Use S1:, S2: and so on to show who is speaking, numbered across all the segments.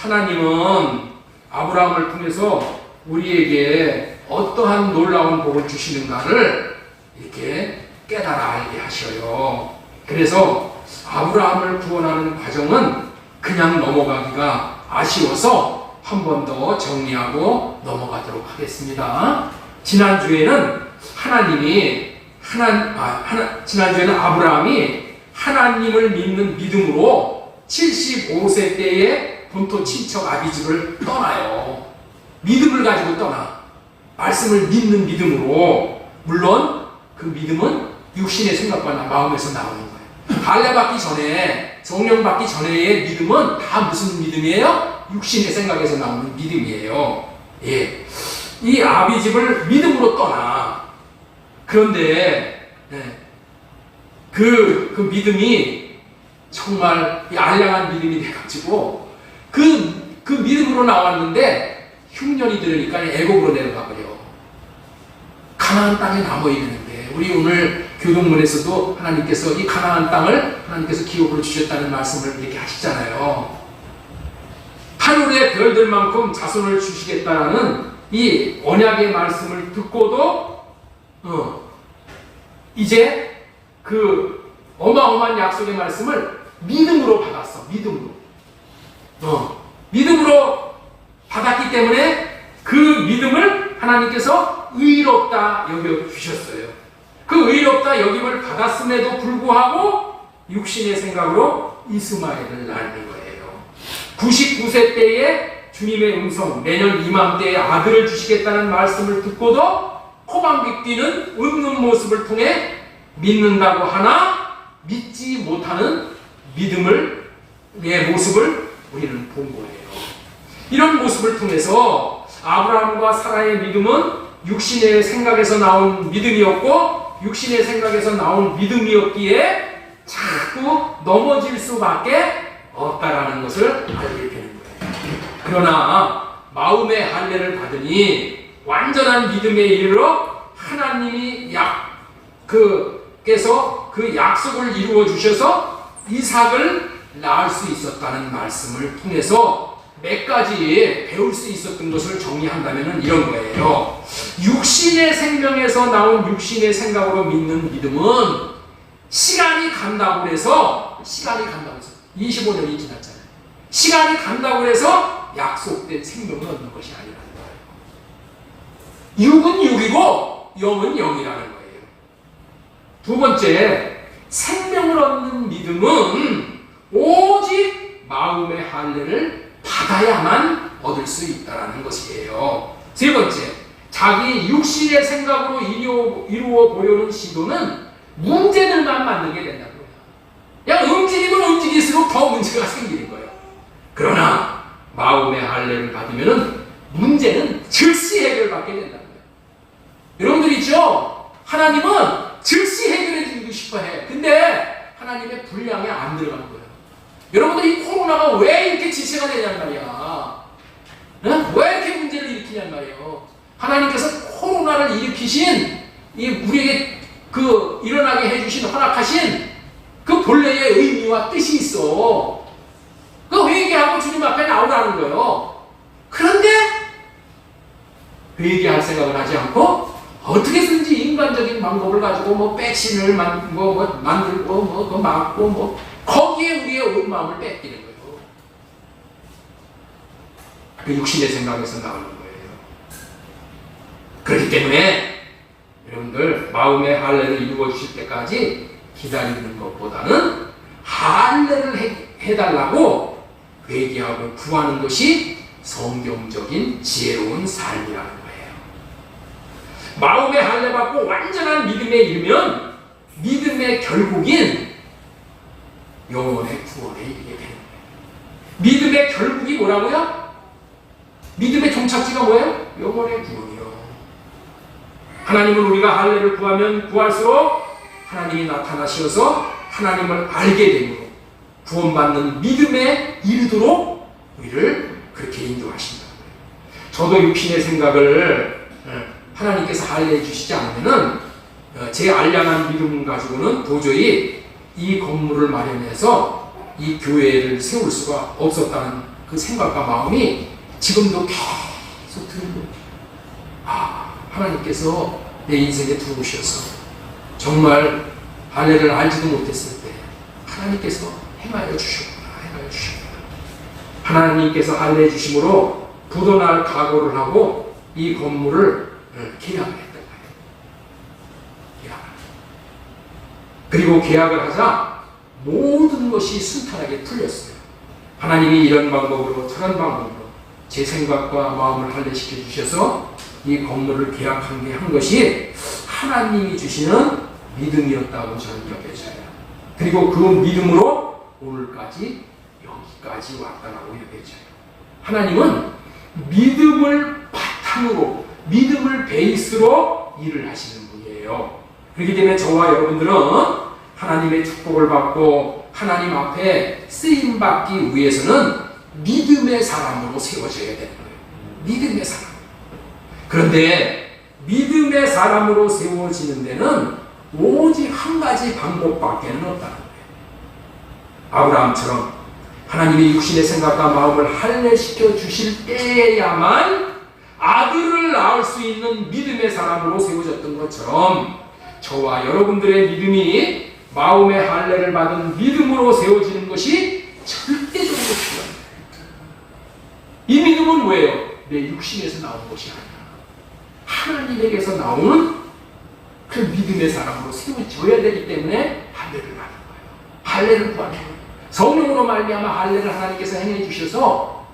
S1: 하나님은 아브라함을 통해서 우리에게 어떠한 놀라운 복을 주시는가를 이렇게 깨달아 알게 하셔요. 그래서 아브라함을 구원하는 과정은 그냥 넘어가기가 아쉬워서 한 번 더 정리하고 넘어가도록 하겠습니다. 지난주에는 지난주에는 아브라함이 하나님을 믿는 믿음으로 75세 때에 본토 친척 아비집을 떠나요. 믿음을 가지고 떠나. 말씀을 믿는 믿음으로. 물론 그 믿음은 육신의 생각과 마음에서 나오는 거예요. 할례 받기 전에, 성령 받기 전에의 믿음은 다 무슨 믿음이에요? 육신의 생각에서 나오는 믿음이에요. 예. 이 아비집을 믿음으로 떠나. 그런데 그 믿음이 정말 알량한 믿음이 돼가지고 그 믿음으로 나왔는데 흉년이 들으니까 애곡으로 내려가 버려. 가나안 땅에 남아 있는데 우리 오늘 교동문에서도 하나님께서 이 가나안 땅을 하나님께서 기업으로 주셨다는 말씀을 이렇게 하시잖아요. 하늘의 별들만큼 자손을 주시겠다라는 이 언약의 말씀을 듣고도 이제 그 어마어마한 약속의 말씀을 믿음으로 받았어. 믿음으로 받았기 때문에 그 믿음을 하나님께서 의롭다 여겨주셨어요. 그 의롭다 여김을 받았음에도 불구하고 육신의 생각으로 이스마엘을 낳는 거예요. 99세 때에 주님의 음성, 내년 이맘때에 아들을 주시겠다는 말씀을 듣고도 코방귀 뛰는 웃는 모습을 통해 믿는다고 하나 믿지 못하는 믿음의 모습을 우리는 본 거예요. 이런 모습을 통해서 아브라함과 사라의 믿음은 육신의 생각에서 나온 믿음이었고 육신의 생각에서 나온 믿음이었기에 자꾸 넘어질 수밖에 없다라는 것을 알게 되는 거예요. 그러나 마음의 할례를 받으니 완전한 믿음에 이르러 하나님이 께서 그 약속을 이루어 주셔서 이삭을 낳을 수 있었다는 말씀을 통해서 몇 가지 배울 수 있었던 것을 정리한다면 이런 거예요. 육신의 생명에서 나온 육신의 생각으로 믿는 믿음은 시간이 간다고 해서 25년이 지났잖아요. 시간이 간다고 해서 약속된 생명을 얻는 것이 아니라는 거예요. 육은 육이고 영은 영이라는 거예요. 두 번째, 생명을 얻는 믿음은 오직 마음의 할례를 받아야만 얻을 수 있다는 것이에요. 세 번째, 자기 육신의 생각으로 이루어 보려는 시도는 문제들만 만들게 된다는 거예요. 그냥 움직이면 움직일수록 더 문제가 생기는 거예요. 그러나 마음의 할례를 받으면 문제는 즉시 해결받게 된다는 거예요. 여러분들 있죠? 하나님은 즉시 해결해 주고 싶어 해. 근데 하나님의 분량에 안 들어가는 거예요. 여러분들 이 코로나가 왜 이렇게 질세가 되냐는 말이야. 왜 이렇게 문제를 일으키냐는 말이에요. 하나님께서 코로나를 일으키신 우리에게 일어나게 해주신 허락하신 그 본래의 의미와 뜻이 있어. 그 회개하고 주님 앞에 나오라는 거예요. 그런데 회개할 생각을 하지 않고 어떻게든지 인간적인 방법을 가지고 백신을 만들고 막고 거기에 우리의 온 마음을 뺏기는 거예요. 그 육신의 생각에서 나오는 거예요. 그렇기 때문에 여러분들 마음의 할례를 이루어 주실 때까지 기다리는 것보다는 할례를 해달라고 회개하고 구하는 것이 성경적인 지혜로운 삶이라는 거예요. 마음의 할례 받고 완전한 믿음에 이르면 믿음의 결국인 영혼의 구원에 이르게 되는 거예요. 믿음의 결국이 뭐라고요? 믿음의 종착지가 뭐예요? 영혼의 구원이요. 하나님은 우리가 할례를 구하면 구할수록 하나님이 나타나셔서 하나님을 알게 되므로 구원받는 믿음에 이르도록 우리를 그렇게 인도하신다는 거예요. 저도 육신의 생각을 하나님께서 할례해 주시지 않으면은 제 알량한 믿음 가지고는 도저히 이 건물을 마련해서 이 교회를 세울 수가 없었다는 그 생각과 마음이 지금도 계속 드는 거예요. 하나님께서 내 인생에 들어오셔서 정말 할례를 알지도 못했을 때 하나님께서 행하여 주셨구나. 하나님께서 할례해 주심으로 부도날 각오를 하고 이 건물을 계약을 했던 거예요. 그리고 계약을 하자 모든 것이 순탄하게 풀렸어요. 하나님이 이런 방법으로 저런 방법으로 제 생각과 마음을 할례시켜 주셔서 이 건물을 계약한 것이 하나님이 주시는 믿음이었다고 저는 여겨져요. 그리고 그 믿음으로 오늘까지 여기까지 왔다라고 여겨져요. 하나님은 믿음을 바탕으로, 믿음을 베이스로 일을 하시는 분이에요. 그렇기 때문에 저와 여러분들은 하나님의 축복을 받고 하나님 앞에 쓰임받기 위해서는 믿음의 사람으로 세워져야 되는 거예요. 믿음의 사람. 그런데 믿음의 사람으로 세워지는 데는 오직 한 가지 방법밖에는 없다는 거예요. 아브라함처럼 하나님이 육신의 생각과 마음을 할례시켜 주실 때에야만 아들을 낳을 수 있는 믿음의 사람으로 세워졌던 것처럼 저와 여러분들의 믿음이 마음의 할례를 받은 믿음으로 세워지는 것이 절대적으로 필요합니다. 이 믿음은 뭐예요? 내 육신에서 나온 것이 아니라 하나님에게서 나오는 그 믿음의 사람으로 세워져야 되기 때문에 할례를 받는 거예요. 할례를 구하는 거예요. 성령으로 말미암아 할례를 하나님께서 행해 주셔서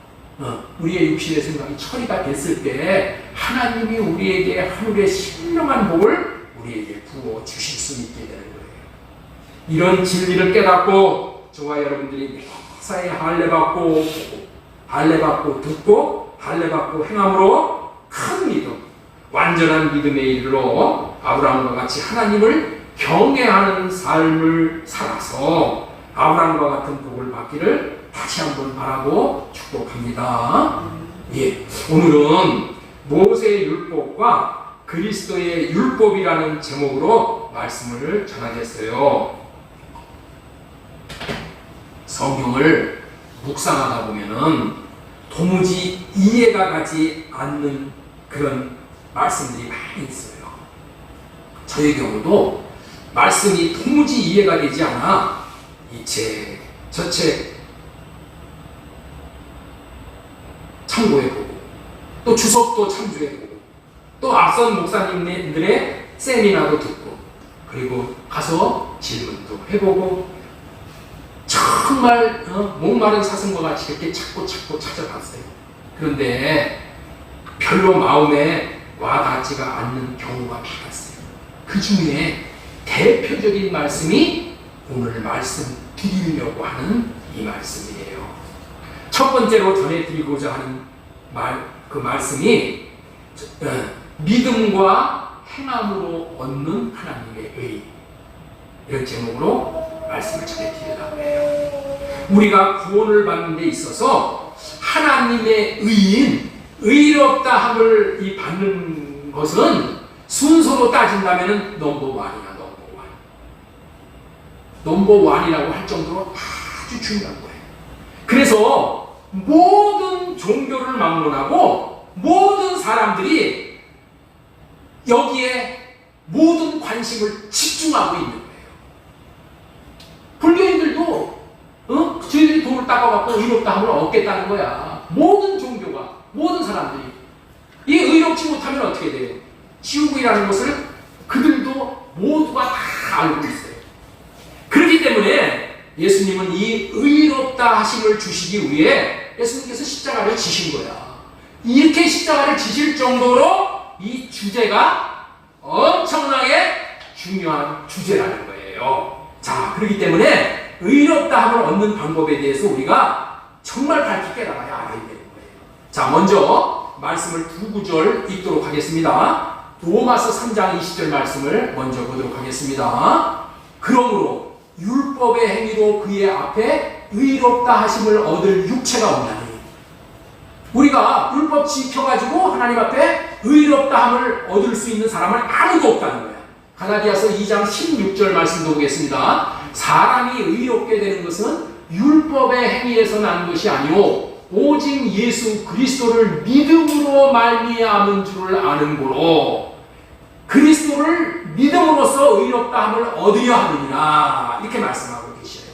S1: 우리의 육신의 생각이 처리가 됐을 때 하나님이 우리에게 하늘의 신령한 복을 우리에게 부어 주실 수 있게 되는 거예요. 이런 진리를 깨닫고 저와 여러분들이 매사에 할례받고 할례받고 듣고 할례받고 행함으로 큰 믿음, 완전한 믿음에 이르러 아브라함과 같이 하나님을 경외하는 삶을 살아서 아브라함과 같은 복을 받기를 다시 한번 바라고 축복합니다. 예, 오늘은 모세의 율법과 그리스도의 율법이라는 제목으로 말씀을 전하겠어요. 성경을 묵상하다 보면은 도무지 이해가 가지 않는 그런 말씀들이 많이 있어요. 저의 경우도 말씀이 도무지 이해가 되지 않아 이 책, 저 책 참고해보고 또 주석도 참조해보고 또 앞선 목사님들의 세미나도 듣고 그리고 가서 질문도 해보고 정말 목마른 사슴과 같이 이렇게 찾고 찾아봤어요. 그런데 별로 마음에 와닿지가 않는 경우가 많았어요. 그 중에 대표적인 말씀이 오늘 말씀 드리려고 하는 이 말씀이에요. 첫 번째로 전해드리고자 하는 그 말씀이 믿음과 행함으로 얻는 하나님의 의, 이런 제목으로 말씀을 전해드리려고 해요. 우리가 구원을 받는 데 있어서 하나님의 의인, 의롭다함을 이 받는 것은 순서로 따진다면 넘버원이야. 넘버원이라고 할 정도로 아주 중요한 거예요. 그래서 모든 종교를 막론하고 모든 사람들이 여기에 모든 관심을 집중하고 있는 거예요. 불교인들도 저희들이 돈을 닦아갖고 의롭다함을 얻겠다는 거야. 모든 종교가, 모든 사람들이 이 의롭지 못하면 어떻게 돼요? 지옥이라는 것을 그들도 모두가 다 알고 있어요. 그렇기 때문에 예수님은 이 의롭다 하심을 주시기 위해 예수님께서 십자가를 지신 거야. 이렇게 십자가를 지실 정도로 이 주제가 엄청나게 중요한 주제라는 거예요. 자, 그렇기 때문에 의롭다함을 얻는 방법에 대해서 우리가 정말 밝히 깨달아야 알아야 되는 거예요. 자, 먼저 말씀을 두 구절 읽도록 하겠습니다. 로마서 3장 20절 말씀을 먼저 보도록 하겠습니다. 그러므로 율법의 행위로 그의 앞에 의롭다 하심을 얻을 육체가 없나니, 우리가 율법 지켜가지고 하나님 앞에 의롭다함을 얻을 수 있는 사람은 아무도 없다는 거야. 갈라디아서 2장 16절 말씀도 보겠습니다. 사람이 의롭게 되는 것은 율법의 행위에서 난 것이 아니오 오직 예수 그리스도를 믿음으로 말미암은 줄을 아는 고로 그리스도를 믿음으로써 의롭다함을 얻으려 하느니라 이렇게 말씀하고 계셔요.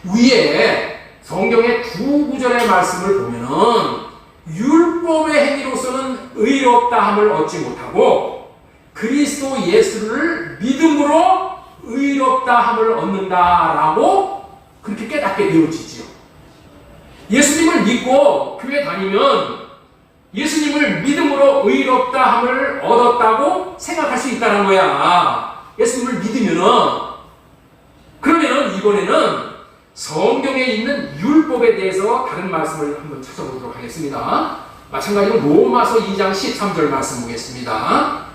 S1: 위에 성경의 두 구절의 말씀을 보면은 율법의 행위로서는 의롭다함을 얻지 못하고 그리스도 예수를 믿음으로 의롭다함을 얻는다라고 그렇게 깨닫게 되어지지요. 예수님을 믿고 교회 다니면 예수님을 믿음으로 의롭다함을 얻었다고 생각할 수 있다는 거야. 예수님을 믿으면은. 그러면은 이번에는 성경에 있는 율법에 대해서 다른 말씀을 한번 찾아보도록 하겠습니다. 마찬가지로 로마서 2장 13절 말씀 보겠습니다.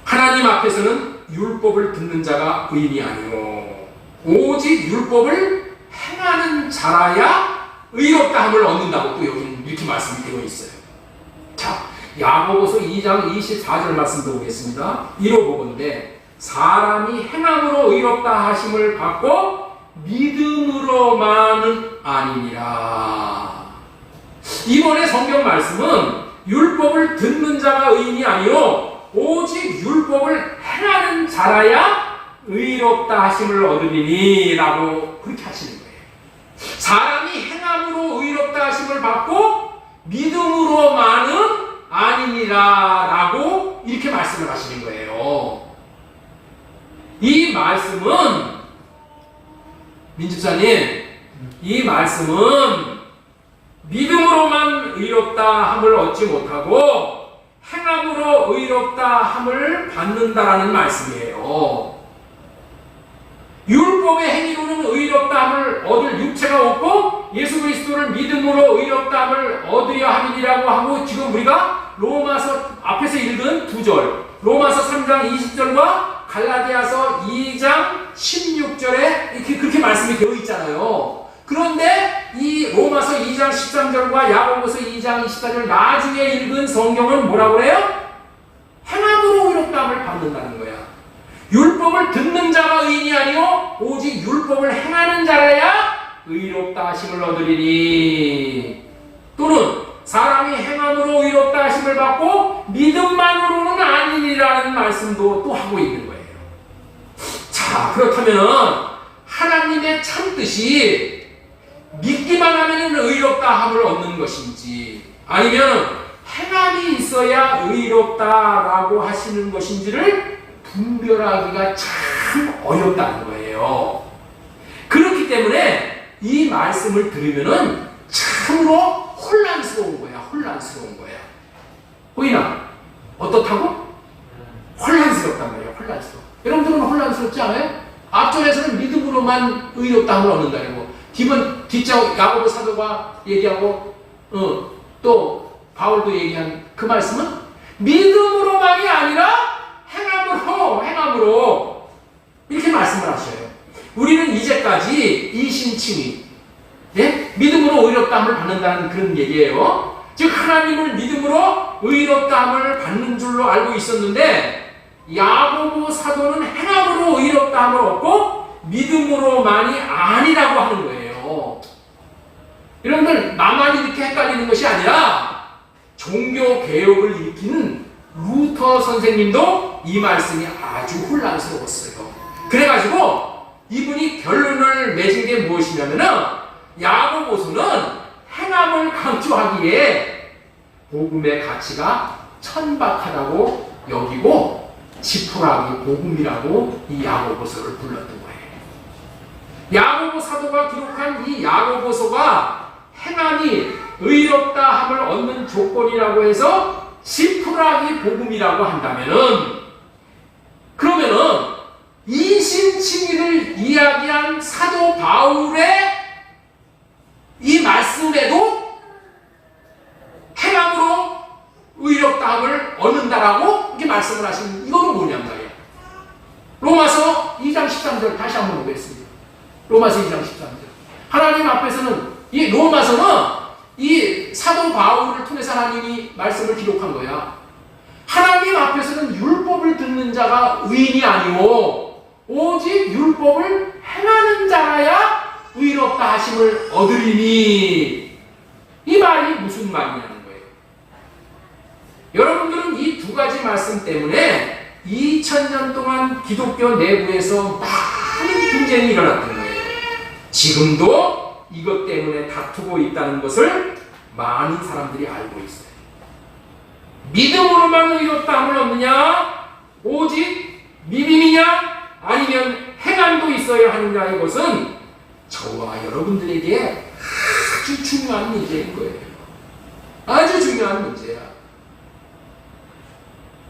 S1: 하나님 앞에서는 율법을 듣는 자가 의인이 아니요 오직 율법을 행하는 자라야 의롭다함을 얻는다고 또 여기는 이렇게 말씀이 되어 있어요. 자, 야고보서 2장 24절 말씀도 보겠습니다. 이로보건대 사람이 행함으로 의롭다 하심을 받고 믿음으로만은 아니니라. 이번에 성경 말씀은 율법을 듣는 자가 의인이 아니요 오직 율법을 행하는 자라야 의롭다 하심을 얻으리니 라고 그렇게 하시는 거예요. 사람이 행함으로 의롭다 하심을 받고 믿음으로만은 아니니라 라고 이렇게 말씀을 하시는 거예요. 이 말씀은 민집사님, 이 말씀은 믿음으로만 의롭다 함을 얻지 못하고 행함으로 의롭다 함을 받는다라는 말씀이에요. 율법의 행위로는 의롭다 함을 얻을 육체가 없고 예수 그리스도를 믿음으로 의롭다 함을 얻으려 함이라고 하고 지금 우리가 로마서 앞에서 읽은 두 절, 로마서 3장 20절과 갈라디아서 2장 16절에 이렇게 그렇게 말씀이 되어 있잖아요. 그런데 이 로마서 2장 13절과 야고보서 2장 24절 나중에 읽은 성경은 뭐라고 해요? 행함으로 의롭다함을 받는다는 거야. 율법을 듣는 자가 의인이 아니요 오직 율법을 행하는 자라야 의롭다 하심을 얻으리니 또는 사람이 행함으로 의롭다 하심을 받고 믿음만으로는 아니니라는 말씀도 또 하고 있는 거예요. 자, 그렇다면 하나님의 참뜻이 믿기만 하면 의롭다함을 얻는 것인지 아니면 행함이 있어야 의롭다라고 하시는 것인지를 분별하기가 참 어렵다는 거예요. 그렇기 때문에 이 말씀을 들으면은 참으로 혼란스러운 거야. 혼란스러운 거야. 보이나? 어떻다고? 혼란스럽단 말이야. 혼란스러워. 여러분들은 혼란스럽지 않아요? 앞전에서는 믿음으로만 의롭다함을 얻는다고 뒷장 야고보 사도가 얘기하고 또 바울도 얘기한 그 말씀은 믿음으로만이 아니라 행함으로 이렇게 말씀을 하셔요. 우리는 이제까지 이신칭의 믿음으로 의롭다함을 받는다는 그런 얘기예요. 즉 하나님을 믿음으로 의롭다함을 받는 줄로 알고 있었는데 야고보 사도는 행함으로 의롭다함을 얻고 믿음으로만이 아니라고 하는 거예요. 여러분들 나만 이렇게 헷갈리는 것이 아니라 종교 개혁을 일으키는 루터 선생님도 이 말씀이 아주 혼란스러웠어요. 그래가지고 이분이 결론을 맺은 게 무엇이냐면은 야고보서는 행함을 강조하기에 복음의 가치가 천박하다고 여기고 지푸라기 복음이라고 이 야고보서를 불렀던 거예요. 야고보 사도가 기록한 이 야고보서가 행함이 의롭다함을 얻는 조건이라고 해서 지푸라기 복음이라고 한다면은 그러면은 이신칭의를 이야기한 사도 바울의 이 말씀에도 행함으로 의롭다함을 얻는다라고 이렇게 말씀을 하시는 이거는 뭐냔 말이에요. 로마서 2장 13절 다시 한번 보겠습니다. 로마서 2장 13절. 하나님 앞에서는 이 로마서는 이 사도 바울을 통해서 하나님이 말씀을 기록한 거야. 하나님 앞에서는 율법을 듣는 자가 의인이 아니오 오직 율법을 행하는 자라야 의롭다 하심을 얻으리니 무슨 말이냐는 거예요. 여러분들은 이 두 가지 말씀 때문에 2000년 동안 기독교 내부에서 많은 분쟁이 일어났던 거예요. 지금도 이것 때문에 다투고 있다는 것을 많은 사람들이 알고 있어요. 믿음으로만 의롭다함을 얻느냐, 오직 믿음이냐, 아니면 행함도 있어야 하느냐의 것은 저와 여러분들에게 아주 중요한 문제인 거예요. 아주 중요한 문제야.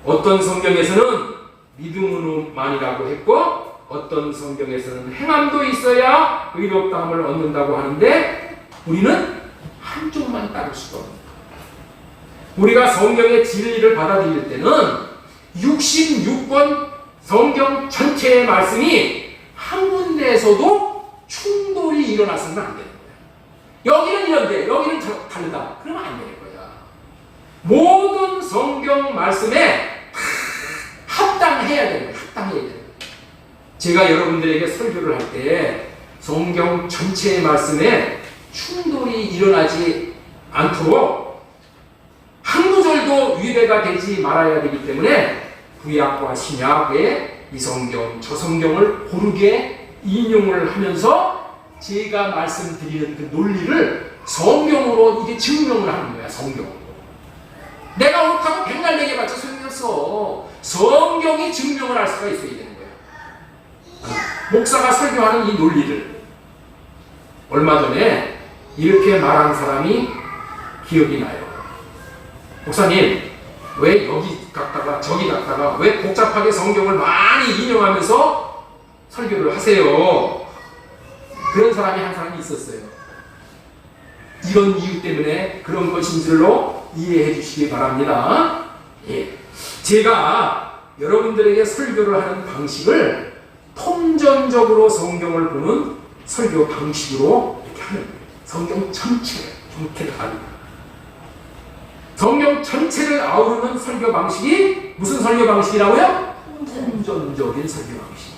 S1: 어떤 성경에서는 믿음으로만이라고 했고, 어떤 성경에서는 행함도 있어야 의롭다함을 얻는다고 하는데, 우리는 한쪽만 따를 수가 없는 거예요. 우리가 성경의 진리를 받아들일 때는 66권 성경 전체의 말씀이 한 군데에서도 충돌이 일어나서는 안 되는 거야. 여기는 이런데 여기는 다르다. 그러면 안 되는 거야. 모든 성경 말씀에 합당해야 되는 거야. 합당해야 되는 거야. 제가 여러분들에게 설교를 할 때 성경 전체의 말씀에 충돌이 일어나지 않도록 한 구절도 위배가 되지 말아야 되기 때문에 구약과 신약의 이 성경, 저 성경을 고르게 인용을 하면서 제가 말씀드리는 그 논리를 성경으로 이게 증명을 하는 거야. 성경으로. 내가 옳다고 백날 얘기해봤자 소용이 없어. 성경이 증명을 할 수가 있어야 되는 거야. 목사가 설교하는 이 논리를 얼마 전에 이렇게 말한 사람이 기억이 나요. 목사님, 왜 여기 갔다가 저기 갔다가 왜 복잡하게 성경을 많이 인용하면서 설교를 하세요? 그런 사람이 한 사람이 있었어요. 이런 이유 때문에 그런 것인 줄로 이해해 주시기 바랍니다. 예. 제가 여러분들에게 설교를 하는 방식을 통전적으로 성경을 보는 설교 방식으로 이렇게 하는 거예요. 성경 전체를 아닙니다. 성경 전체를 아우르는 설교 방식이 무슨 설교 방식이라고요? 통전적인 설교 방식이에요.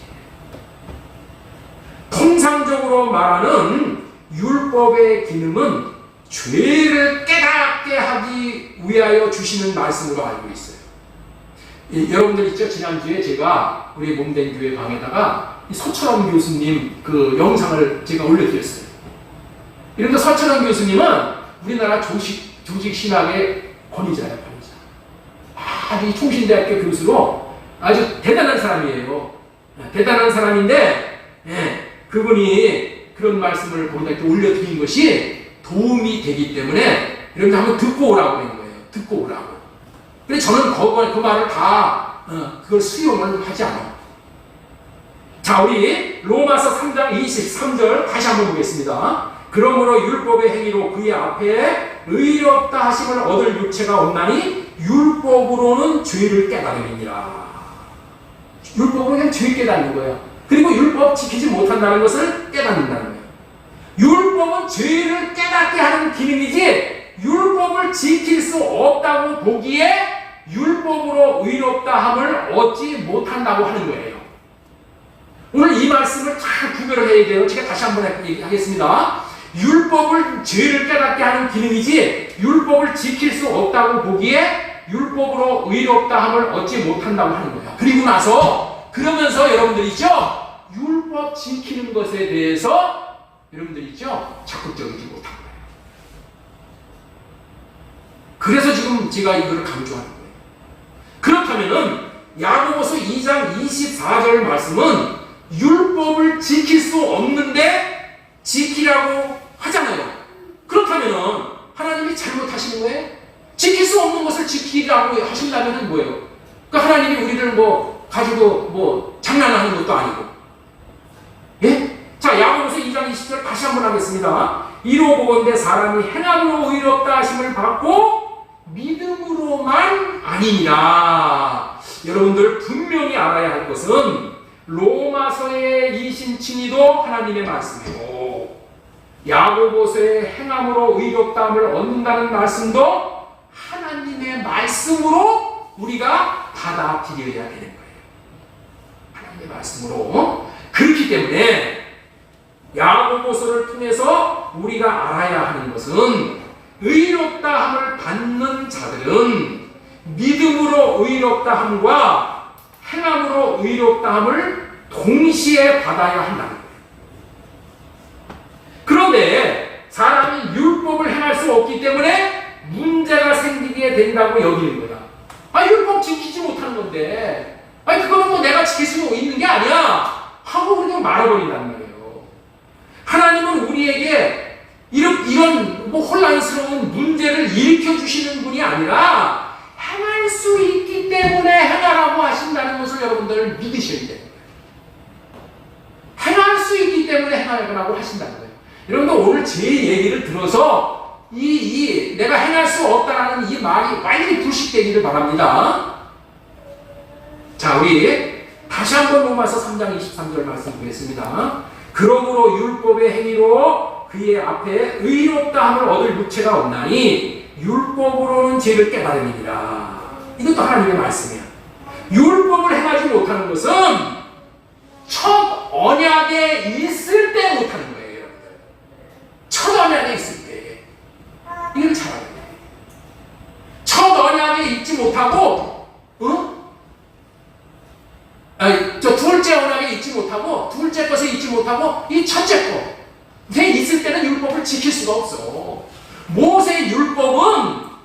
S1: 통상적으로 말하는 율법의 기능은 죄를 깨닫게 하기 위하여 주시는 말씀으로 알고 있어요. 여러분들 있죠? 지난주에 제가 우리 몸된 교회 방에다가 서철원 교수님 그 영상을 제가 올려드렸어요. 이런데 서철원 교수님은 우리나라 조직 신학의 권위자예요, 권위자. 아주 총신대학교 교수로 아주 대단한 사람이에요. 대단한 사람인데, 그분이 그런 말씀을 거기다 이렇게 올려드린 것이 도움이 되기 때문에 여러분들 한번 듣고 오라고 하는 거예요. 듣고 오라고. 근데 저는 그 말을 다 그걸 수용을 하지 않아요. 자, 우리 로마서 3장 23절 다시 한번 보겠습니다. 그러므로 율법의 행위로 그의 앞에 의롭다 하심을 얻을 육체가 없나니 율법으로는 죄를 깨달음이니라. 율법으로 그냥 죄 깨닫는 거예요. 그리고 율법 지키지 못한다는 것을 깨닫는다는 거예요. 율법은 죄를 깨닫게 하는 기능이지 율법을 지킬 수 없다고 보기에 율법으로 의롭다함을 얻지 못한다고 하는 거예요. 오늘 이 말씀을 잘 구별을 해야 돼요. 제가 다시 한번 얘기하겠습니다. 율법을 죄를 깨닫게 하는 기능이지 율법을 지킬 수 없다고 보기에 율법으로 의롭다함을 얻지 못한다고 하는 거예요. 그리고 나서 그러면서 여러분들 있죠? 율법 지키는 것에 대해서 여러분들 있죠? 적극적이지 못한 거예요. 그래서 지금 제가 이거를 강조하는 거예요. 그렇다면은 야고보서 2장 24절 말씀은 율법을 지킬 수 없는데 지키라고 하잖아요. 그렇다면은 하나님이 잘못하시는 거예요? 지킬 수 없는 것을 지키라고 하신다면은 뭐예요? 그러니까 하나님이 우리를 가지고 장난하는 것도 아니고. 예? 자, 야고보서 2장 20절 다시 한번 하겠습니다. 이로 보건대 사람이 행함으로 의롭다 하심을 받고 믿음으로만 아니니라. 여러분들 분명히 알아야 할 것은 로마서의 이신칭의도 하나님의 말씀이고 야고보서의 행함으로 의롭다함을 얻는다는 말씀도 하나님의 말씀으로 우리가 받아들여야 되는 거예요. 하나님의 말씀으로. 그렇기 때문에 야고보서를 통해서 우리가 알아야 하는 것은 의롭다함을 받는 자들은 믿음으로 의롭다함과 행함으로 의롭다함을 동시에 받아야 한다는 거예요. 그런데 사람이 율법을 행할 수 없기 때문에 문제가 생기게 된다고 여기는 거야. 율법 지키지 못하는 건데, 그거는 뭐 내가 지킬 수 있는 게 아니야 하고 그냥 말아버린단 말이에요. 하나님은 우리에게 이런 혼란스러운 문제를 일으켜 주시는 분이 아니라 행할 수 있기 때문에 행하라고 하신다는 것을 여러분들 믿으셔야 돼요. 행할 수 있기 때문에 행하라고 하신다는 거예요. 여러분들 오늘 제 얘기를 들어서 내가 행할 수 없다라는 이 말이 완전히 불식되기를 바랍니다. 자, 우리 다시 한번 로마서 3장 23절 말씀 보겠습니다. 그러므로 율법의 행위로 그의 앞에 의롭다함을 얻을 육체가 없나니 율법으로는 죄를 깨달음이니라. 이것도 하나님의 말씀이야. 율법을 행하지 못하는 것은 첫 언약에 있을 때 못하는 거예요, 여러분들. 첫 언약에 있을 때. 이걸 잘 알아야 돼. 첫 언약에 있지 못하고, 저 둘째 언약에 있지 못하고, 둘째 것에 있지 못하고, 이 첫째 것에 있을 때는 율법을 지킬 수가 없어. 모세 율법은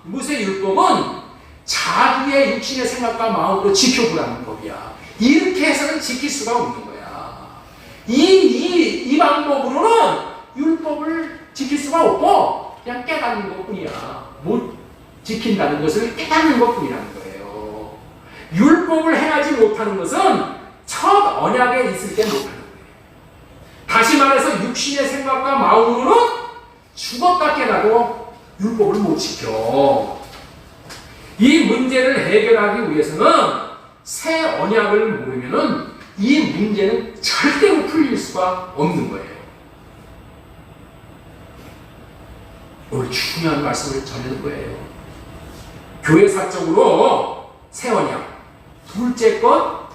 S1: 자기의 육신의 생각과 마음으로 지켜보라는 법이야. 이렇게 해서는 지킬 수가 없는 거야. 이 방법으로는 율법을 지킬 수가 없고, 그냥 깨닫는 것 뿐이야. 못 지킨다는 것을 깨닫는 것 뿐이라는 거예요. 율법을 행하지 못하는 것은 첫 언약에 있을 때 못하는 거예요. 다시 말해서 육신의 생각과 마음으로는 죽었다 깨닫고 율법을 못 지켜. 이 문제를 해결하기 위해서는 새 언약을 모르면은 이 문제는 절대로 풀릴 수가 없는 거예요. 오늘 중요한 말씀을 전하는 거예요. 교회사적으로 새 언약, 둘째 것,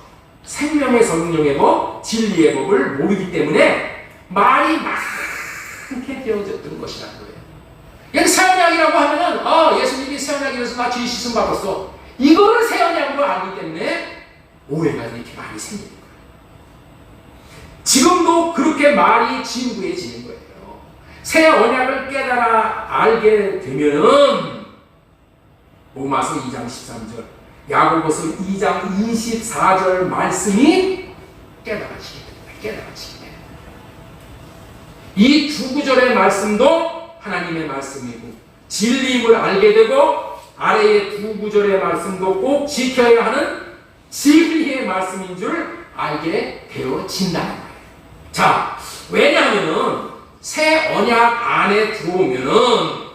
S1: 생명의 성령의 법, 진리의 법을 모르기 때문에 말이 많게 되어졌던 것이라는 거예요. 여기 새 언약이라고 하면은 예수님이 새 언약이라서 나 죄 씻음 받았어. 이거를 새 언약으로 알기 때문에 오해가 이렇게 많이 생기는 거예요. 지금도 그렇게 말이 진부해지는 거예요. 새 언약을 깨달아 알게 되면은 로마서 2장 13절, 야고보서 2장 24절 말씀이 깨달아지게 됩니다. 이 두 구절의 말씀도 하나님의 말씀이고 진리임을 알게 되고 아래의 두 구절의 말씀도 꼭 지켜야 하는 진리의 말씀인 줄 알게 되어진다는 거예요. 자, 왜냐하면은 새 언약 안에 들어오면은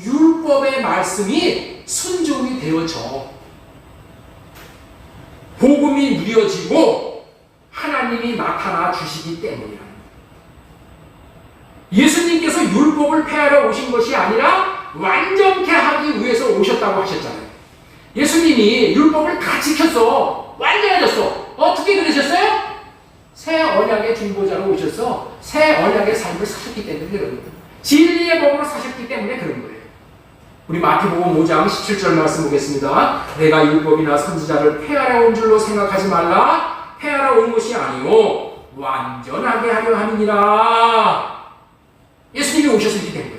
S1: 율법의 말씀이 순종이 되어져. 복음이 누려지고 하나님이 나타나 주시기 때문이라. 예수님께서 율법을 폐하러 오신 것이 아니라 완전케 하기 위해서 오셨다고 하셨잖아요. 예수님이 율법을 다 지켰어. 완전해졌어. 어떻게 그러셨어요? 새 언약의 중보자로 오셔서 새 언약의 삶을 사셨기 때문에 그런 거예요. 진리의 법으로 사셨기 때문에 그런 거예요. 우리 마태복음 5장 17절 말씀 보겠습니다. 내가 율법이나 선지자를 폐하러 온 줄로 생각하지 말라. 폐하러 온 것이 아니요 완전하게 하려 함이니라. 예수님이 오셨기 때문에.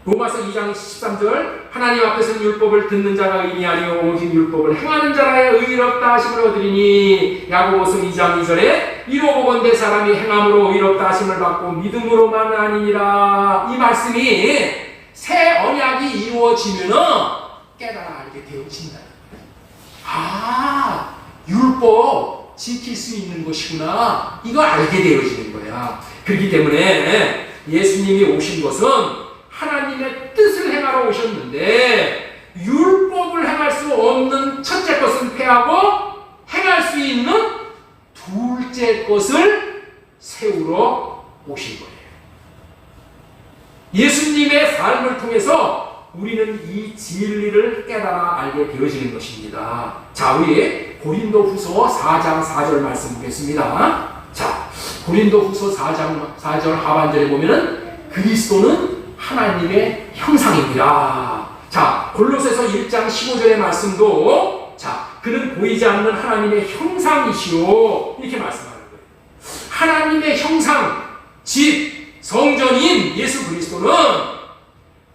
S1: 로마서 2장 13절 하나님 앞에서는 율법을 듣는 자가 의미하리요 오직 율법을 행하는 자라야 의롭다 하심을 얻으리니. 야고보서 2장 2절에 이로보건대 사람이 행함으로 의롭다 하심을 받고 믿음으로만 아니니라. 이 말씀이 새 언약이 이루어지면은 깨달아 알게 되어진다. 율법 지킬 수 있는 것이구나. 이거 알게 되어지는 거야. 그렇기 때문에 예수님이 오신 것은 하나님의 뜻을 행하러 오셨는데 율법을 행할 수 없는 첫째 것은 폐하고 행할 수 있는 둘째 것을 세우러 오신 거예요. 예수님의 삶을 통해서 우리는 이 진리를 깨달아 알게 되어지는 것입니다. 자, 우리 고린도후서 4장 4절 말씀 보겠습니다. 자, 고린도후서 4장 4절 하반절에 보면은 그리스도는 하나님의 형상입니다. 자, 골로새서 1장 15절의 말씀도 자, 그는 보이지 않는 하나님의 형상이시오 이렇게 말씀하는 거예요. 하나님의 형상, 즉 성전인 예수 그리스도는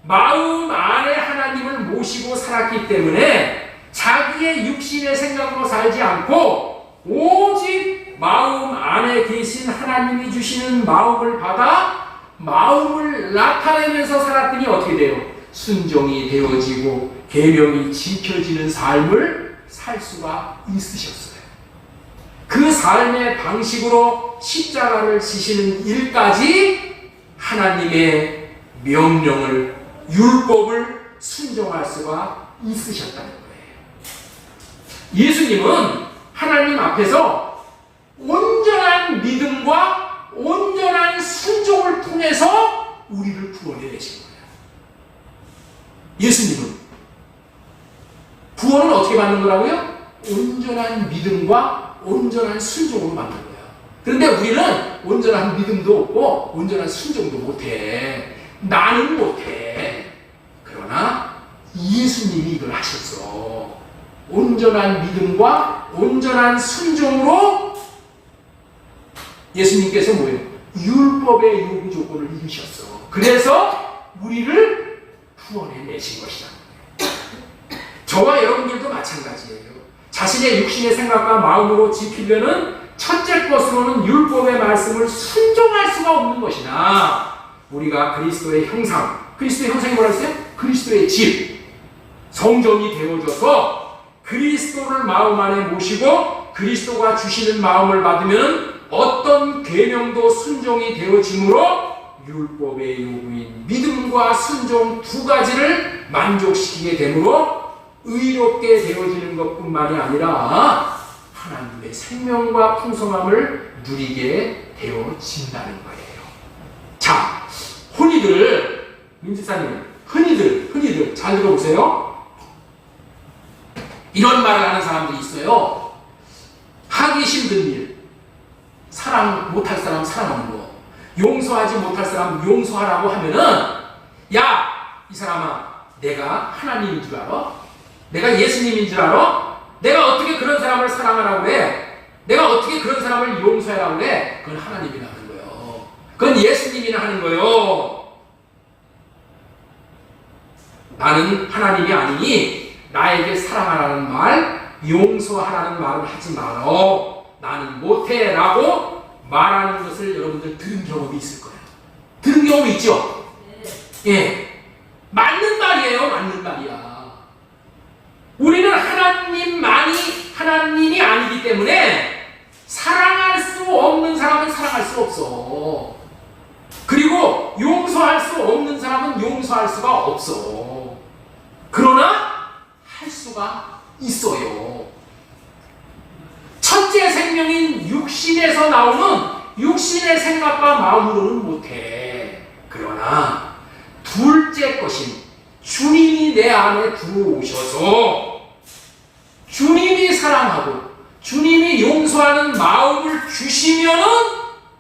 S1: 마음 안에 하나님을 모시고 살았기 때문에 자기의 육신의 생각으로 살지 않고 오직 마음 안에 계신 하나님이 주시는 마음을 받아 마음을 나타내면서 살았더니 어떻게 돼요? 순종이 되어지고 계명이 지켜지는 삶을 살 수가 있으셨어요. 그 삶의 방식으로 십자가를 지시는 일까지 하나님의 명령을, 율법을 순종할 수가 있으셨다는 거예요. 예수님은 하나님 앞에서 온전한 믿음과 온전한 순종을 통해서 우리를 구원해내신 거예요. 예수님은 구원을 어떻게 받는 거라고요? 온전한 믿음과 온전한 순종으로 받는 거예요. 그런데 우리는 온전한 믿음도 없고 온전한 순종도 못해. 나는 못해. 그러나 예수님이 이걸 하셨어. 온전한 믿음과 온전한 순종으로 예수님께서 뭐예요? 율법의 요구 조건을 이루셨어. 그래서 우리를 구원해내신 것이다. 저와 여러분들도 마찬가지예요. 자신의 육신의 생각과 마음으로 지키려는 첫째 것으로는 율법의 말씀을 순종할 수가 없는 것이나 우리가 그리스도의 형상, 그리스도의 형상이 뭐라 했어요? 그리스도의 집, 성전이 되어져서 그리스도를 마음 안에 모시고 그리스도가 주시는 마음을 받으면 어떤 계명도 순종이 되어지므로 율법의 요구인 믿음과 순종 두 가지를 만족시키게 되므로 의롭게 되어지는 것뿐만이 아니라 하나님의 생명과 풍성함을 누리게 되어진다는 거예요. 자, 흔히들 민지사님, 흔히들 잘 들어보세요. 이런 말을 하는 사람들이 있어요. 하기 힘든 일, 사랑 못할 사람 사랑하는 거, 용서하지 못할 사람 용서하라고 하면은 야, 이 사람아, 내가 하나님인 줄 알아? 내가 예수님인 줄 알아? 내가 어떻게 그런 사람을 사랑하라고 해? 내가 어떻게 그런 사람을 용서하라고 해? 그건 하나님이 하는 거예요. 그건 예수님이 하는 거예요. 나는 하나님이 아니니 나에게 사랑하라는 말, 용서하라는 말을 하지 말어. 나는 못해 라고 말하는 것을 여러분들 들은 경험이 있을 거예요. 들은 경험이 있죠? 예. 맞는 말이에요. 맞는 말이야. 우리는 하나님이 아니기 때문에 사랑할 수 없는 사람은 사랑할 수 없어. 그리고 용서할 수 없는 사람은 용서할 수가 없어. 그러나 할 수가 있어요. 첫째 생명인 육신에서 나오는 육신의 생각과 마음으로는 못해. 그러나 둘째 것인 주님이 내 안에 들어오셔서 주님이 사랑하고 주님이 용서하는 마음을 주시면은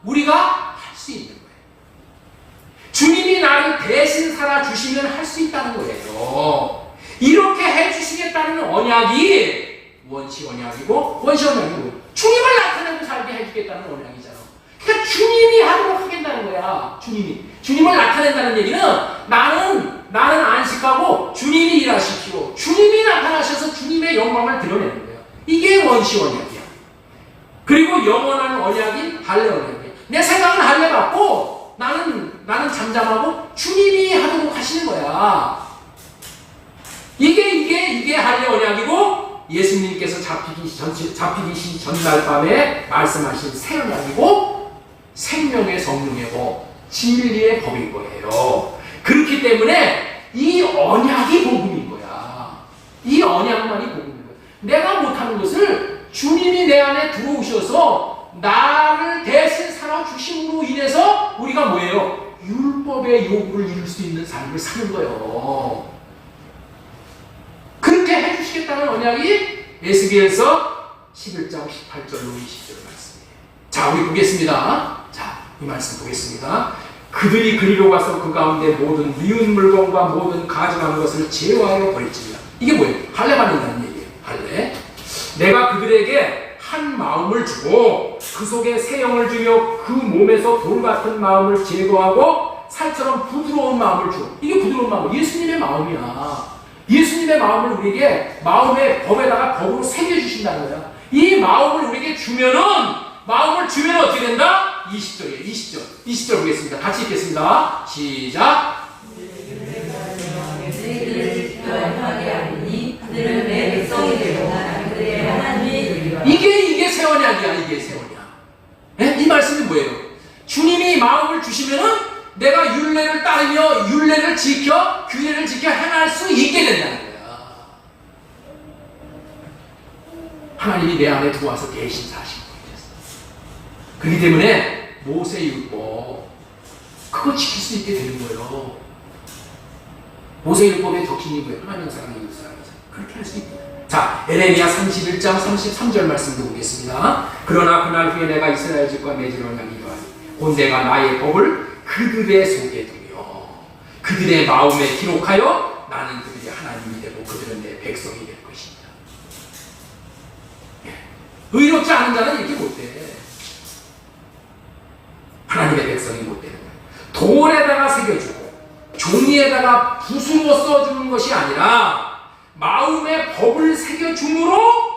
S1: 우리가 할 수 있는 거예요. 주님이 나를 대신 살아주시면 할 수 있다는 거예요. 이렇게 해주시겠다는 언약이 원시 언약이고 주님을 나타내고 살게 해주겠다는 언약이잖아. 그러니까 주님이 하도록 하겠다는 거야. 주님을 나타낸다는 얘기는 나는 안식하고 주님이 일하시키고 주님이 나타나셔서 주님의 영광을 드러내는 거야. 이게 원시 언약이야. 그리고 영원한 언약인 할례 언약이야. 내 생각은 할례 받고 나는 잠잠하고 주님이 하도록 하시는 거야. 이게 할례 언약이고 예수님께서 잡히기 전날 밤에 말씀하신 새 언약이고 생명의 성령의 법, 진리의 법인 거예요. 그렇기 때문에 이 언약이 복음인 거야. 이 언약만이 복음인 거야. 내가 못하는 것을 주님이 내 안에 들어오셔서 나를 대신 살아주심으로 인해서 우리가 뭐예요? 율법의 요구를 이룰 수 있는 삶을 사는 거예요. 그렇게 해주시겠다는 언약이 에스겔서 11장 18절로 20절 말씀이에요. 자, 우리 보겠습니다. 자, 이 말씀 보겠습니다. 그들이 그리로 가서 그 가운데 모든 미운 물건과 모든 가증한 것을 제어하여 버릴지니라. 이게 뭐예요? 할례 받는다는 얘기예요. 할례. 내가 그들에게 한 마음을 주고 그 속에 새 영을 주며 그 몸에서 돌 같은 마음을 제거하고 살처럼 부드러운 마음을 줘. 이게 부드러운 마음, 예수님의 마음이야. 예수님의 마음을 우리에게 마음의 법에다가 법으로 새겨주신다는 거야. 이 마음을 우리에게 주면은, 마음을 주면 어떻게 된다? 20절이에요. 20절. 20절 보겠습니다. 같이 읽겠습니다. 시작. 이게 새 언약이야. 이게 새 언약. 네? 이 말씀이 뭐예요? 주님이 마음을 주시면은 내가 율례를 따르며 율례를 지켜 규례를 지켜 행할 수 있게 된다는 거야. 하나님이 내 안에 들어와서 대신 사신 거예요. 그렇기 때문에 모세율법 그거 지킬 수 있게 되는 거예요. 모세율법의 덕심이 뭐예요? 하나님 사랑이 이웃 사랑이죠. 그렇게 할 수 있다. 자, 에레미야 31장 33절 말씀도 보겠습니다. 그러나 그날 후에 내가 이스라엘 집과 맺을 언약이 이러하니 곧 내가 나의 법을 그들의 속에 두며 그들의 마음에 기록하여 나는 그들의 하나님이 되고 그들은 내 백성이 될 것입니다. 의롭지 않은 자는 이렇게 못돼. 하나님의 백성이 못되는 거예요. 돌에다가 새겨주고 종이에다가 붓으로 써주는 것이 아니라 마음의 법을 새겨줌으로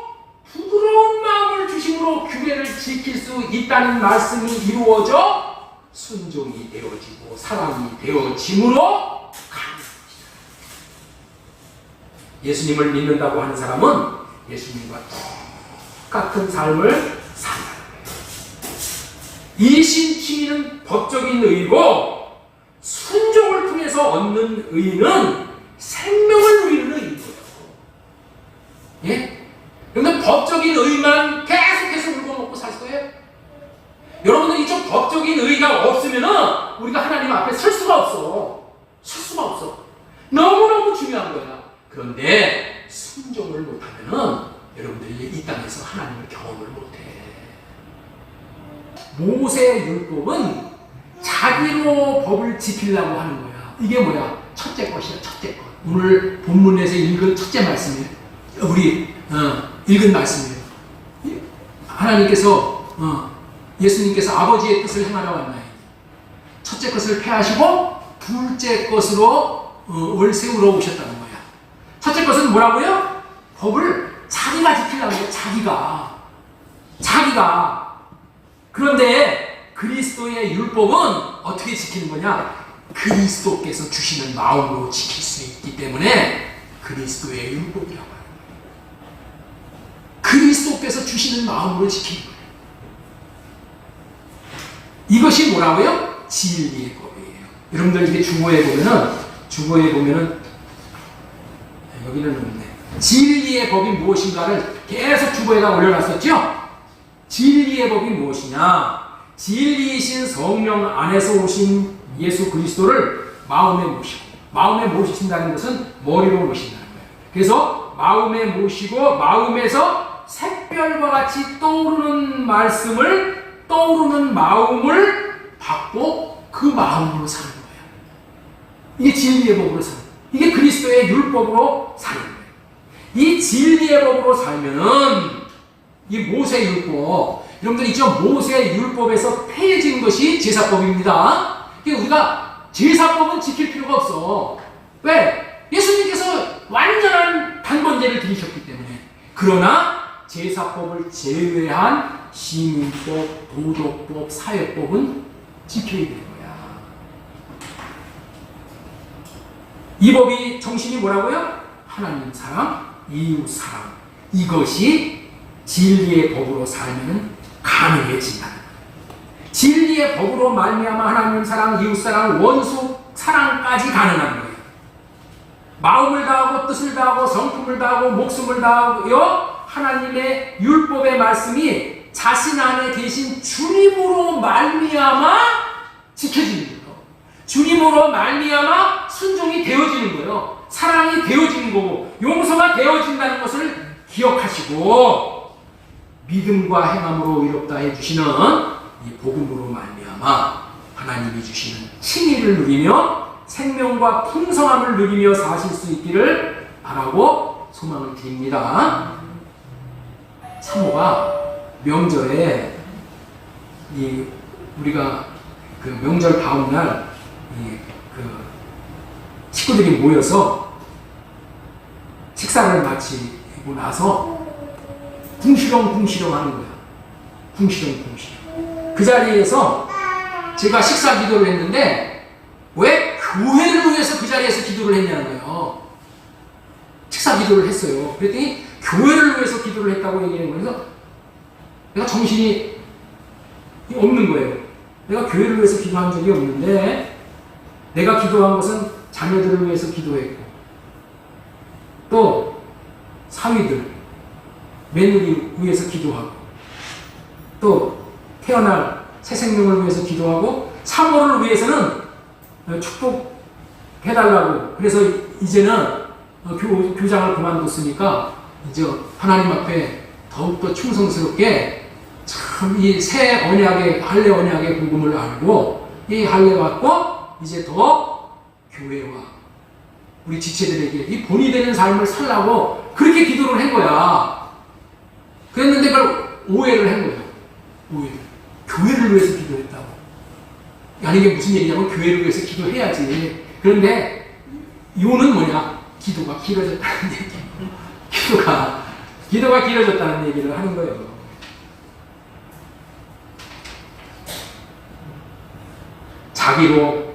S1: 부드러운 마음을 주심으로 규례를 지킬 수 있다는 말씀이 이루어져 순종이 되어지고 사랑이 되어짐으로 가는 것이다. 예수님을 믿는다고 하는 사람은 예수님과 똑같은 삶을 산다는 거예요. 이신칭의는 법적인 의고 순종을 통해서 얻는 의는 생명을 누리는 의인 거예요. 예? 그런데 법적인 의만 계속해서 울고 먹고 살 거예요? 여러분들 이쪽 법적인 의가 없으면은 우리가 하나님 앞에 설 수가 없어. 설 수가 없어. 너무너무 중요한 거야. 그런데 순종을 못하면은 여러분들이 이 땅에서 하나님을 경험을 못해. 모세의 율법은 자기로 법을 지키려고 하는 거야. 이게 뭐야? 첫째 것이야. 첫째 것. 오늘 본문에서 읽은 첫째 말씀이에요. 우리 읽은 말씀이에요. 하나님께서 예수님께서 아버지의 뜻을 행하러 왔나요? 첫째 것을 폐하시고 둘째 것으로 을 세우러 오셨다는 거야. 첫째 것은 뭐라고요? 법을 자기가 지키려고 해요. 자기가. 그런데 그리스도의 율법은 어떻게 지키는 거냐? 그리스도께서 주시는 마음으로 지킬 수 있기 때문에 그리스도의 율법이라고 하는 거예요. 그리스도께서 주시는 마음으로 지키는 거예요. 이것이 뭐라고요? 진리의 법이에요. 여러분들 이게 주보에 보면은 여기는 없네. 진리의 법이 무엇인가를 계속 주보에다 올려놨었죠? 진리의 법이 무엇이냐? 진리이신 성령 안에서 오신 예수 그리스도를 마음에 모시신다는 것은 머리로 모신다는 거예요. 그래서 마음에 모시고 마음에서 샛별과 같이 떠오르는 마음을 받고 그 마음으로 사는 거예요. 이게 진리의 법으로 사는 거예요. 이게 그리스도의 율법으로 사는 거예요. 이 진리의 법으로 살면은 이 모세 율법, 여러분들 있죠? 모세 율법에서 폐해진 것이 제사법입니다. 그러니까 우리가 제사법은 지킬 필요가 없어. 왜? 예수님께서 완전한 단번제를 드리셨기 때문에. 그러나 제사법을 제외한 시민법, 도덕법, 사회법은 지켜야 되는 거야. 이 법이 정신이 뭐라고요? 하나님 사랑, 이웃 사랑. 이것이 진리의 법으로 살면 가능해진다는 거예요. 진리의 법으로 말미암아 하나님 사랑, 이웃 사랑, 원수 사랑까지 가능한 거예요. 마음을 다하고 뜻을 다하고 성품을 다하고 목숨을 다하여 하나님의 율법의 말씀이 자신 안에 계신 주님으로 말미암아 지켜지는 거예요. 주님으로 말미암아 순종이 되어지는 거예요. 사랑이 되어지는 거고 용서가 되어진다는 것을 기억하시고 믿음과 행함으로 의롭다 해주시는 이 복음으로 말미암아 하나님이 주시는 칭의를 누리며 생명과 풍성함을 누리며 사실 수 있기를 바라고 소망을 드립니다. 사모가 명절에 우리가 그 명절 다음 날 식구들이 모여서 식사를 마치고 나서 궁시렁궁시렁 하는 거야. 궁시렁궁시렁. 그 자리에서 제가 식사 기도를 했는데 왜 교회를 위해서 그 자리에서 기도를 했냐는 거예요. 식사 기도를 했어요. 그랬더니 교회를 위해서 기도를 했다고 얘기하는 거예요. 내가 정신이 없는 거예요. 내가 교회를 위해서 기도한 적이 없는데 내가 기도한 것은 자녀들을 위해서 기도했고 또 사위들, 며느리 위해서 기도하고 또 태어날 새 생명을 위해서 기도하고 사모를 위해서는 축복해달라고. 그래서 이제는 교장을 그만뒀으니까 이제 하나님 앞에 더욱더 충성스럽게 참 이 새 언약의 할례 언약의 복음을 알고 이 할례 받고 이제 더 교회와 우리 지체들에게 이 본이 되는 삶을 살라고 그렇게 기도를 한 거야. 그랬는데 그걸 오해를 한 거예요. 오해를. 교회를 위해서 기도했다고. 아니 이게 무슨 얘기냐면 교회를 위해서 기도해야지. 그런데 요는 뭐냐? 기도가 길어졌다는 얘기. 기도가 길어졌다는 얘기를 하는 거예요. 자기로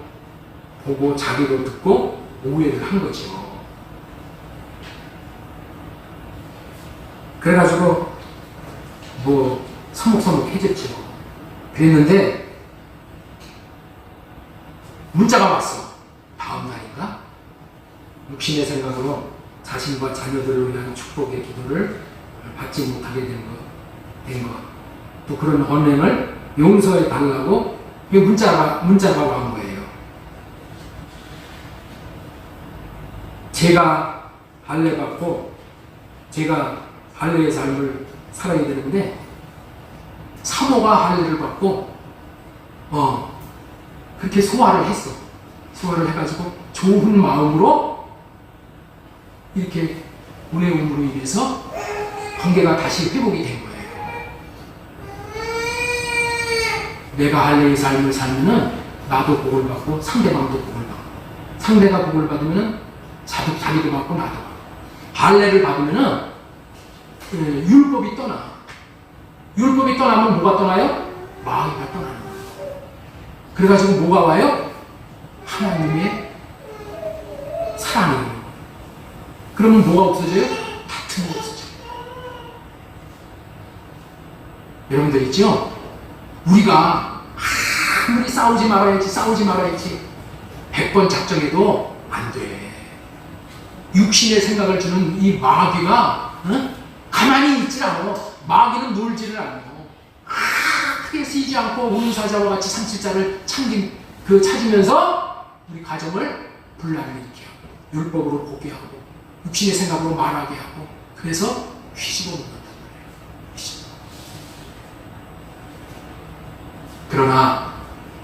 S1: 보고 자기로 듣고 오해를 한 거죠. 그래가지고 뭐 서먹서먹해졌죠. 그랬는데 문자가 왔어. 다음 날인가? 육신의 생각으로 자신과 자녀들을 위한 축복의 기도를 받지 못하게 된 것. 또 그런 언행을 용서해 달라고 문자가 온 거예요. 제가 할례 받고 제가 할례의 삶을 살아야 되는데 사모가 할례를 받고 그렇게 소화를 했어. 소화를 해가지고 좋은 마음으로 이렇게 은혜음으로 인해서 관계가 다시 회복이 된 거예요. 내가 할례의 삶을 살면은 나도 복을 받고 상대방도 복을 받고 상대가 복을 받으면은 자기도 받고 나도 받고 할례를 받으면은 율법이 떠나. 율법이 떠나면 뭐가 떠나요? 마귀가 떠나는 거예요. 그래가지고 뭐가 와요? 하나님의 사랑이 오는 거예요. 그러면 뭐가 없어져요? 다툼이 없어져요. 여러분들 있죠? 우리가 아무리 싸우지 말아야지 100번 작정해도 안 돼. 육신의 생각을 주는 이 마귀가 가만히 있질 않아. 마귀는 놀지를 않아. 크게 쓰이지 않고 운사자와 같이 삼칠자를 찾으면서 우리 가정을 분란을 일으켜 율법으로 보게 하고 육신의 생각으로 말하게 하고 그래서 휘집어 놓는단 말이에요. 그러나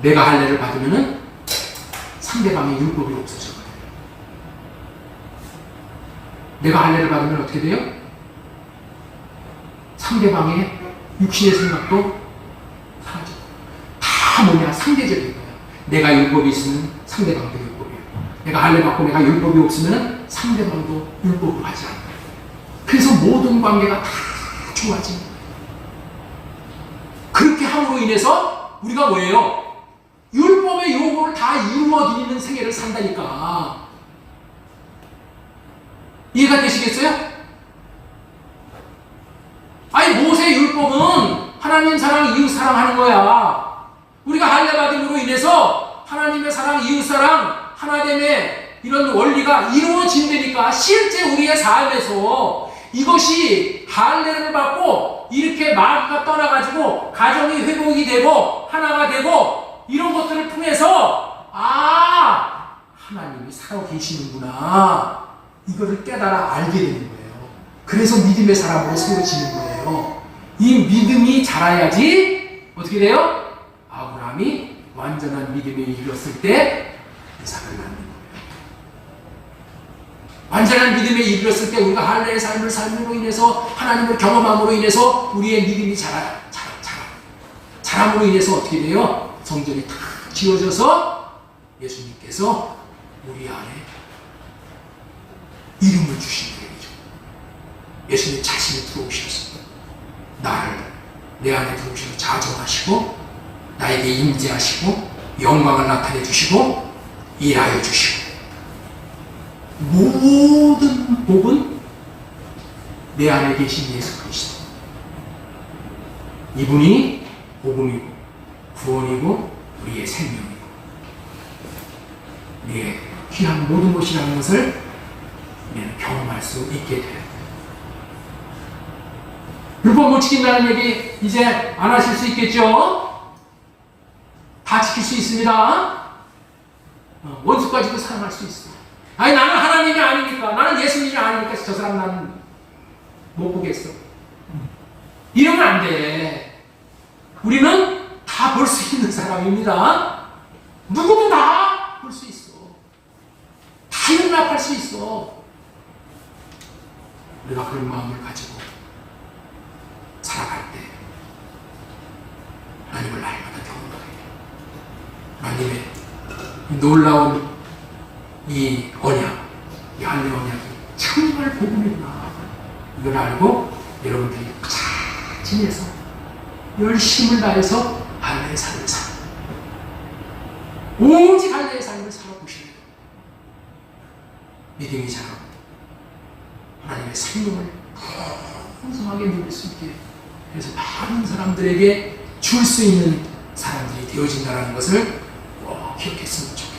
S1: 내가 할례를 받으면은 상대방의 율법이 없어져요. 내가 할례를 받으면 어떻게 돼요? 상대방의 육신의 생각도 사라져. 다 뭐냐? 상대적인 거야. 내가 율법이 있으면 상대방도 율법이고 내가 할례 받고 내가 율법이 없으면 상대방도 율법을 하지 않아요. 그래서 모든 관계가 다 좋아지는 거예요. 그렇게 함으로 인해서 우리가 뭐예요? 율법의 요구를 다 이루어드리는 생애를 산다니까. 이해가 되시겠어요? 아니 모세 율법은 하나님 사랑, 이웃 사랑하는 거야. 우리가 할례 받음으로 인해서 하나님의 사랑, 이웃 사랑, 하나됨의 이런 원리가 이루어진다니까. 실제 우리의 삶에서 이것이 할례를 받고 이렇게 마귀가 떠나가지고 가정이 회복이 되고 하나가 되고 이런 것들을 통해서 하나님이 살아 계시는구나 이거를 깨달아 알게 되는 거예요. 그래서 믿음의 사람으로 세워지는 거예요. 이 믿음이 자라야지 어떻게 돼요? 아브라함이 완전한 믿음에 이르렀을 때 이삭을 낳는 거예요. 완전한 믿음에 이르렀을 때 우리가 할례의 삶을 삶으로 인해서 하나님을 경험함으로 인해서 우리의 믿음이 자람으로 인해서 어떻게 돼요? 성전이 다 지어져서 예수님께서 우리 안에 이름을 주신 거죠. 예수님 자신이 들어오셔서 내 안에 들어오셔서 자정하시고 나에게 임재하시고 영광을 나타내 주시고 일하여 주시고 모든 복은 내 안에 계신 예수 그리스도, 이분이 복음이고 구원이고 우리의 생명이고 우리의 귀한 모든 것이라는 것을 우리는 경험할 수 있게 돼요. 율법 못 지킨다는 얘기 이제 안 하실 수 있겠죠? 다 지킬 수 있습니다. 원수까지도 사랑할 수 있어. 아니 나는 하나님이 아니니까, 나는 예수님이 아니니까 저 사람 나는 못 보겠어. 이러면 안 돼. 우리는 다 볼 수 있는 사람입니다. 누구도 다 볼 수 있어. 다 용납할 수 있어. 우리가 그런 마음을 가지고 살아갈 때 하나님을 날마다 경험하게 돼요. 하나님의 놀라운 이 언약, 이 할례 언약이 정말 복음이구나. 이걸 알고 여러분들이 잘 지내서 열심을 다해서 할례의 삶을 살아. 오직 할례의 삶을 살아보시는 믿음이 자라고 하나님의 생명을 풍성하게 누릴 수 있게, 그래서 많은 사람들에게 줄 수 있는 사람들이 되어진다는 것을 꼭 기억했으면 좋겠습니다.